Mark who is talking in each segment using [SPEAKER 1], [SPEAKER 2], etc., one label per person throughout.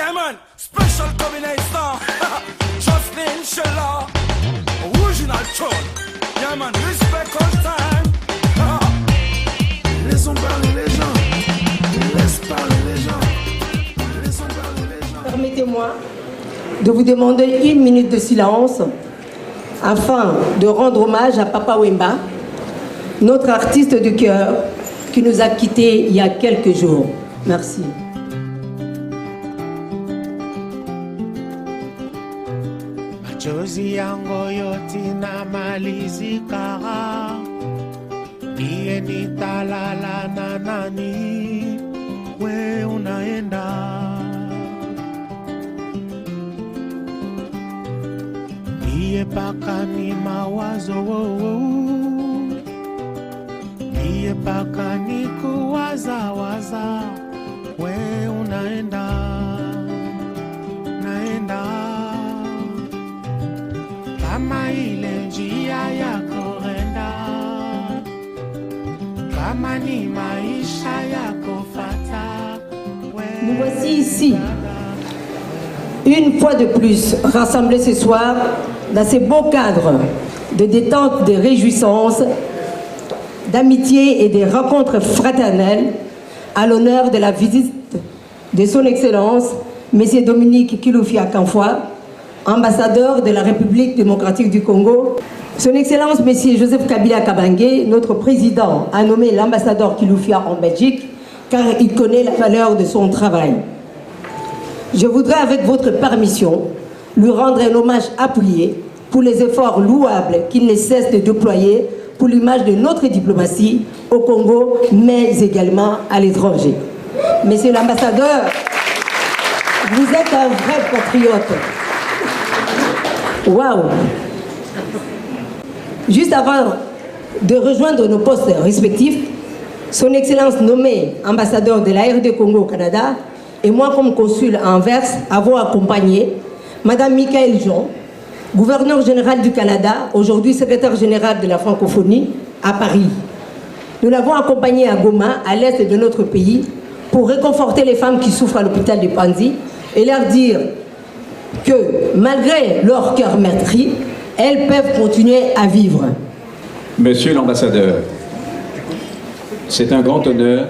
[SPEAKER 1] Yeah man, special combination. Jocelyn Sheila, original tune. Yeah man, respect all time. Laissons parler les gens. Laisse parler les gens. Laissons parler les gens.
[SPEAKER 2] Permettez-moi de vous demander 1 minute de silence afin de rendre hommage à Papa Wemba, notre artiste de cœur qui nous a quittés il y a quelques jours. Merci.
[SPEAKER 3] Machozi yangu yote namalizika, iye nitalala na nani? We unaenda iye paka ni mawazo, iye paka ni kuwaza, we unaenda naenda kama ile njia yako enda, kama ni maisha yako fata.
[SPEAKER 2] Nous voici ici, une fois de plus, rassemblés ce soir dans ces beaux cadres de détente, de réjouissance, d'amitié et des rencontres fraternelles à l'honneur de la visite de son Excellence, M. Dominique Kilufya Kamfwa, ambassadeur de la République démocratique du Congo. Son Excellence, M. Joseph Kabila Kabange, notre président, a nommé l'ambassadeur Kilufya en Belgique car il connaît la valeur de son travail. Je voudrais, avec votre permission, lui rendre un hommage appuyé pour les efforts louables qu'il ne cesse de déployer pour l'image de notre diplomatie au Congo, mais également à l'étranger. Monsieur l'ambassadeur, vous êtes un vrai patriote. Waouh! Juste avant de rejoindre nos postes respectifs, son Excellence nommé ambassadeur de la RD Congo au Canada et moi comme consul à Anvers avons accompagné Madame Michaëlle Jean, gouverneur général du Canada, aujourd'hui secrétaire général de la francophonie à Paris. Nous l'avons accompagnée à Goma, à l'est de notre pays, pour réconforter les femmes qui souffrent à l'hôpital de Panzi et leur dire que malgré leur cœur meurtri, elles peuvent continuer à vivre.
[SPEAKER 4] Monsieur l'ambassadeur, c'est un grand honneur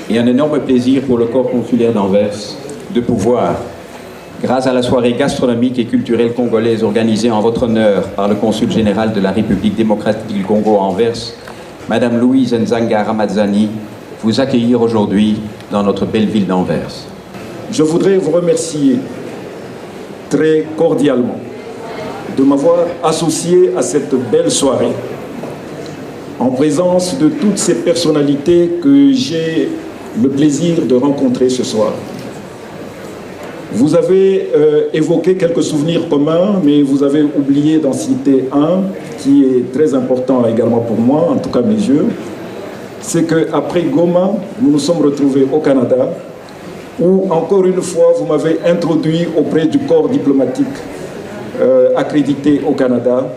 [SPEAKER 4] et un énorme plaisir pour le corps consulaire d'Anvers de pouvoir, grâce à la soirée gastronomique et culturelle congolaise organisée en votre honneur par le consul général de la République démocratique du Congo à Anvers, Madame Louise Nzanga Ramazani, vous accueillir aujourd'hui dans notre belle ville d'Anvers.
[SPEAKER 5] Je voudrais vous remercier très cordialement de m'avoir associé à cette belle soirée en présence de toutes ces personnalités que j'ai le plaisir de rencontrer ce soir. Vous avez évoqué quelques souvenirs communs, mais vous avez oublié d'en citer un qui est très important également pour moi, en tout cas mes yeux. C'est qu'après Goma, nous nous sommes retrouvés au Canada, où encore une fois, vous m'avez introduit auprès du corps diplomatique accrédité au Canada,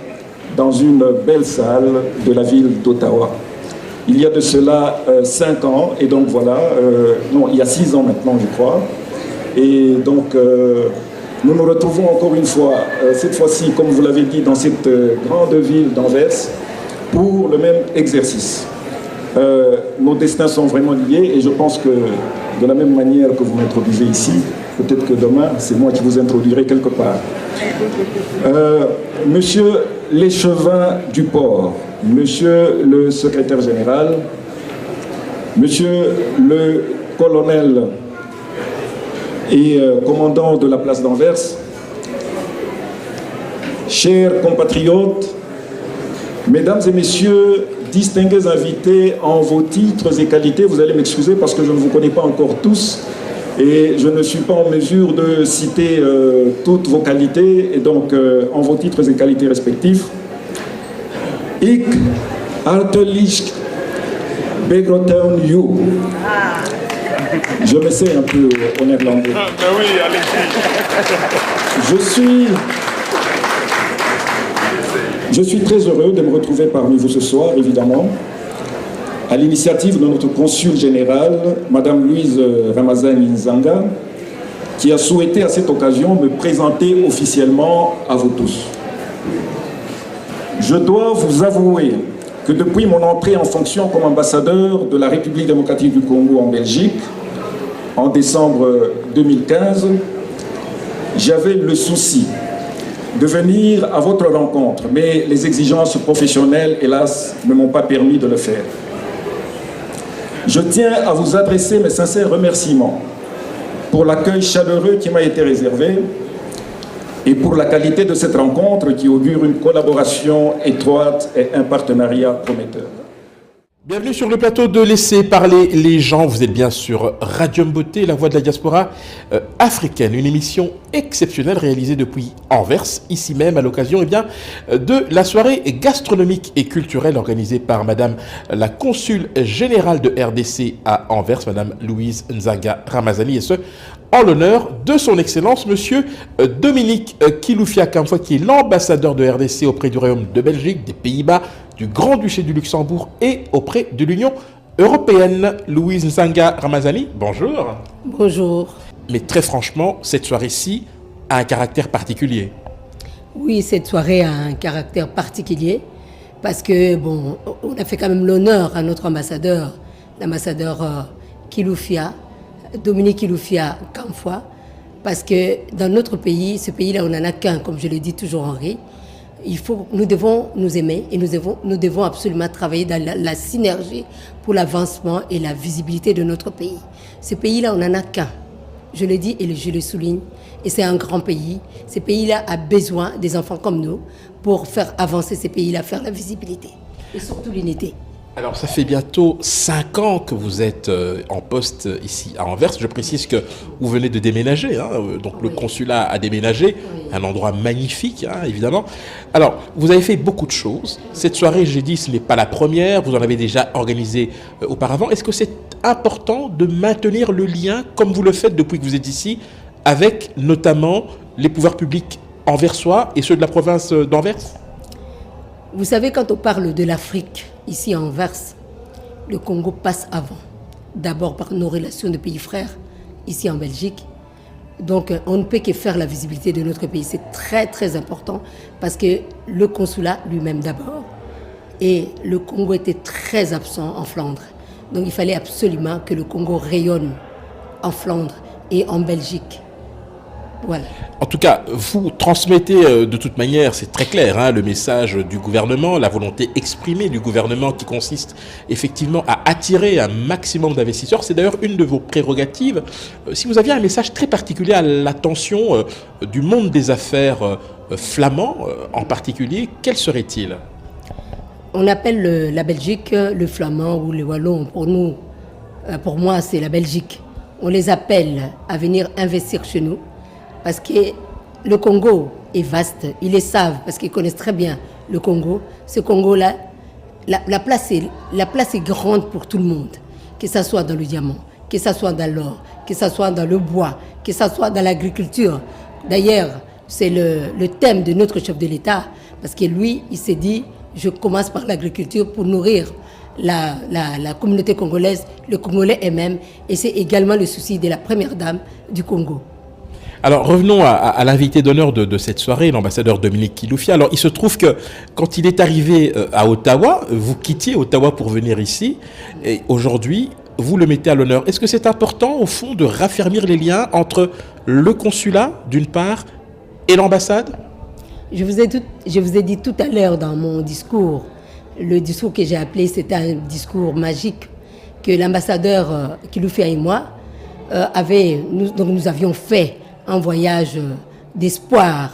[SPEAKER 5] dans une belle salle de la ville d'Ottawa. Il y a de cela 5 ans, et donc voilà, non, il y a 6 ans maintenant, je crois. Et donc, nous nous retrouvons encore une fois, cette fois-ci, comme vous l'avez dit, dans cette grande ville d'Anvers, pour le même exercice. Nos destins sont vraiment liés, et je pense que de la même manière que vous m'introduisez ici, peut-être que demain, c'est moi qui vous introduirai quelque part. Monsieur l'échevin du port, Monsieur le secrétaire général, Monsieur le colonel et commandant de la place d'Anvers, chers compatriotes, mesdames et messieurs, distingués invités en vos titres et qualités, vous allez m'excuser parce que je ne vous connais pas encore tous et je ne suis pas en mesure de citer toutes vos qualités, et donc en vos titres et qualités respectifs. Ik hartelijk begroeten u. Je m'essaie un peu en néerlandais.
[SPEAKER 1] Oui, allez-y.
[SPEAKER 5] Je suis très heureux de me retrouver parmi vous ce soir, évidemment, à l'initiative de notre consul général, Madame Louise Ramazani Nzanga, qui a souhaité à cette occasion me présenter officiellement à vous tous. Je dois vous avouer que depuis mon entrée en fonction comme ambassadeur de la République démocratique du Congo en Belgique, en décembre 2015, j'avais le souci de venir à votre rencontre, mais les exigences professionnelles, hélas, ne m'ont pas permis de le faire. Je tiens à vous adresser mes sincères remerciements pour l'accueil chaleureux qui m'a été réservé et pour la qualité de cette rencontre qui augure une collaboration étroite et un partenariat prometteur.
[SPEAKER 6] Bienvenue sur le plateau de Laisser parler les gens. Vous êtes bien sur Radium Beauté, la voix de la diaspora africaine. Une émission exceptionnelle réalisée depuis Anvers, ici même à l'occasion de la soirée gastronomique et culturelle organisée par Madame la consul générale de RDC à Anvers, Madame Louise Nzanga Ramazani, et ce, en l'honneur de son Excellence, Monsieur Dominique Kiloufia Kamfwa, qui est l'ambassadeur de RDC auprès du Royaume de Belgique, des Pays-Bas, du Grand-Duché du Luxembourg et auprès de l'Union européenne. Louise Nzanga Ramazani, bonjour.
[SPEAKER 2] Bonjour.
[SPEAKER 6] Mais très franchement, cette soirée-ci a un caractère particulier.
[SPEAKER 2] Oui, cette soirée a un caractère particulier parce que, bon, on a fait quand même l'honneur à notre ambassadeur, l'ambassadeur Kiloufia, Dominique Kiloufia Kamfwa, parce que dans notre pays, ce pays-là, on n'en a qu'un, comme je le dis toujours Henri. Nous devons nous aimer et nous devons absolument travailler dans la synergie pour l'avancement et la visibilité de notre pays. Ce pays-là, on n'en a qu'un. Je le dis et je le souligne. Et c'est un grand pays. Ce pays-là a besoin des enfants comme nous pour faire avancer ces pays-là, faire la visibilité et surtout l'unité.
[SPEAKER 6] Alors, ça fait bientôt 5 ans que vous êtes en poste ici à Anvers. Je précise que vous venez de déménager, donc le consulat a déménagé, un endroit magnifique, évidemment. Alors, vous avez fait beaucoup de choses. Cette soirée, j'ai dit, ce n'est pas la première, vous en avez déjà organisé auparavant. Est-ce que c'est important de maintenir le lien, comme vous le faites depuis que vous êtes ici, avec notamment les pouvoirs publics anversois et ceux de la province d'Anvers ?
[SPEAKER 2] Vous savez, quand on parle de l'Afrique, ici à Anvers, le Congo passe avant. D'abord par nos relations de pays frères, ici en Belgique. Donc, on ne peut que faire la visibilité de notre pays. C'est très, très important parce que le consulat lui-même d'abord, et le Congo était très absent en Flandre. Donc, il fallait absolument que le Congo rayonne en Flandre et en Belgique. Voilà.
[SPEAKER 6] En tout cas, vous transmettez de toute manière, c'est très clair, le message du gouvernement, la volonté exprimée du gouvernement qui consiste effectivement à attirer un maximum d'investisseurs. C'est d'ailleurs une de vos prérogatives. Si vous aviez un message très particulier à l'attention du monde des affaires flamand en particulier, quel serait-il ?
[SPEAKER 2] On appelle la Belgique le flamand ou le wallon. Pour moi, c'est la Belgique. On les appelle à venir investir chez nous. Parce que le Congo est vaste, ils le savent, parce qu'ils connaissent très bien le Congo. Ce Congo-là, la place est grande pour tout le monde, que ce soit dans le diamant, que ce soit dans l'or, que ce soit dans le bois, que ce soit dans l'agriculture. D'ailleurs, c'est le thème de notre chef de l'État, parce que lui, il s'est dit, je commence par l'agriculture pour nourrir la communauté congolaise, le Congolais eux-mêmes, et c'est également le souci de la première dame du Congo.
[SPEAKER 6] Alors revenons à l'invité d'honneur de cette soirée, l'ambassadeur Dominique Kiloufia. Alors il se trouve que quand il est arrivé à Ottawa, vous quittiez Ottawa pour venir ici, et aujourd'hui vous le mettez à l'honneur. Est-ce que c'est important au fond de raffermir les liens entre le consulat d'une part et l'ambassade ?
[SPEAKER 2] Je vous ai dit tout à l'heure dans mon discours, le discours que j'ai appelé, c'était un discours magique que l'ambassadeur Kiloufia et moi nous avions fait un voyage d'espoir.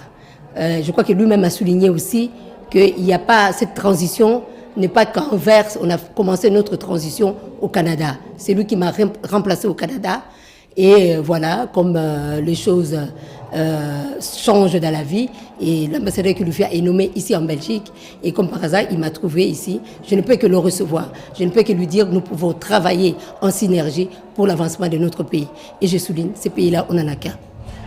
[SPEAKER 2] Je crois que lui-même a souligné aussi qu'il n'y a pas cette transition, n'est pas qu'Anvers, on a commencé notre transition au Canada. C'est lui qui m'a remplacé au Canada. Et voilà, comme les choses changent dans la vie, et l'ambassadeur Kiloufia est nommé ici en Belgique, et comme par hasard, il m'a trouvé ici. Je ne peux que le recevoir. Je ne peux que lui dire que nous pouvons travailler en synergie pour l'avancement de notre pays. Et je souligne, ces pays-là, on n'en a qu'un.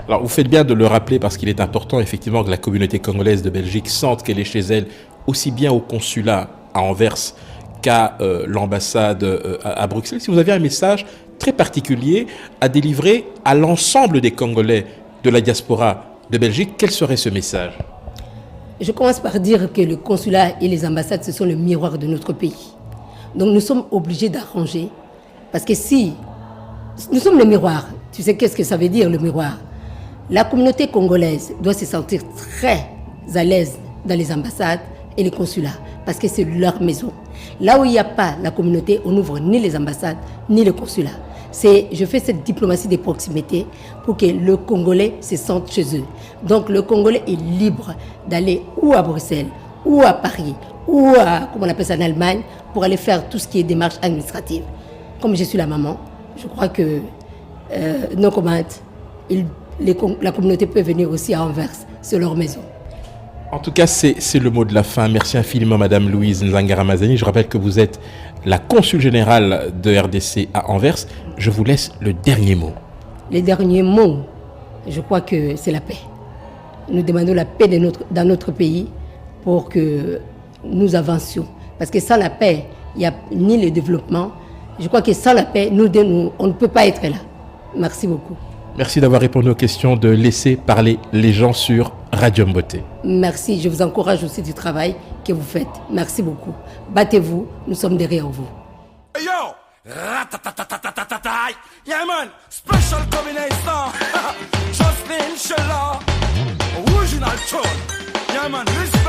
[SPEAKER 6] Alors vous faites bien de le rappeler parce qu'il est important effectivement que la communauté congolaise de Belgique sente qu'elle est chez elle, aussi bien au consulat à Anvers qu'à l'ambassade à Bruxelles, si vous avez un message très particulier à délivrer à l'ensemble des Congolais de la diaspora de Belgique, quel serait ce message?
[SPEAKER 2] Je commence par dire que le consulat et les ambassades, ce sont le miroir de notre pays. Donc nous sommes obligés d'arranger, parce que si nous sommes le miroir, tu sais qu'est-ce que ça veut dire le miroir? La communauté congolaise doit se sentir très à l'aise dans les ambassades et les consulats, parce que c'est leur maison. Là où il n'y a pas la communauté, on n'ouvre ni les ambassades, ni le consulat. Je fais cette diplomatie de proximité pour que le Congolais se sente chez eux. Donc le Congolais est libre d'aller ou à Bruxelles, ou à Paris, ou à, comment on appelle ça, en Allemagne, pour aller faire tout ce qui est démarche administrative. Comme je suis la maman, je crois que non comment la communauté peut venir aussi à Anvers, c'est leur maison.
[SPEAKER 6] En tout cas, c'est le mot de la fin. Merci infiniment, Madame Louise Nzangaramazani. Je rappelle que vous êtes la consul générale de RDC à Anvers. Je vous laisse le dernier mot.
[SPEAKER 2] Le dernier mot, je crois que c'est la paix. Nous demandons la paix dans notre pays pour que nous avancions. Parce que sans la paix, il n'y a ni le développement. Je crois que sans la paix, on ne peut pas être là. Merci beaucoup.
[SPEAKER 6] Merci d'avoir répondu aux questions de Laisser parler les gens sur Radio Mboté.
[SPEAKER 2] Merci, je vous encourage aussi du travail que vous faites. Merci beaucoup. Battez-vous, nous sommes derrière vous.
[SPEAKER 1] Hey yo! Ratatatatatatai. Yeah man, special combination. Jocelyn Sheila, original tune. Yeah man, listen.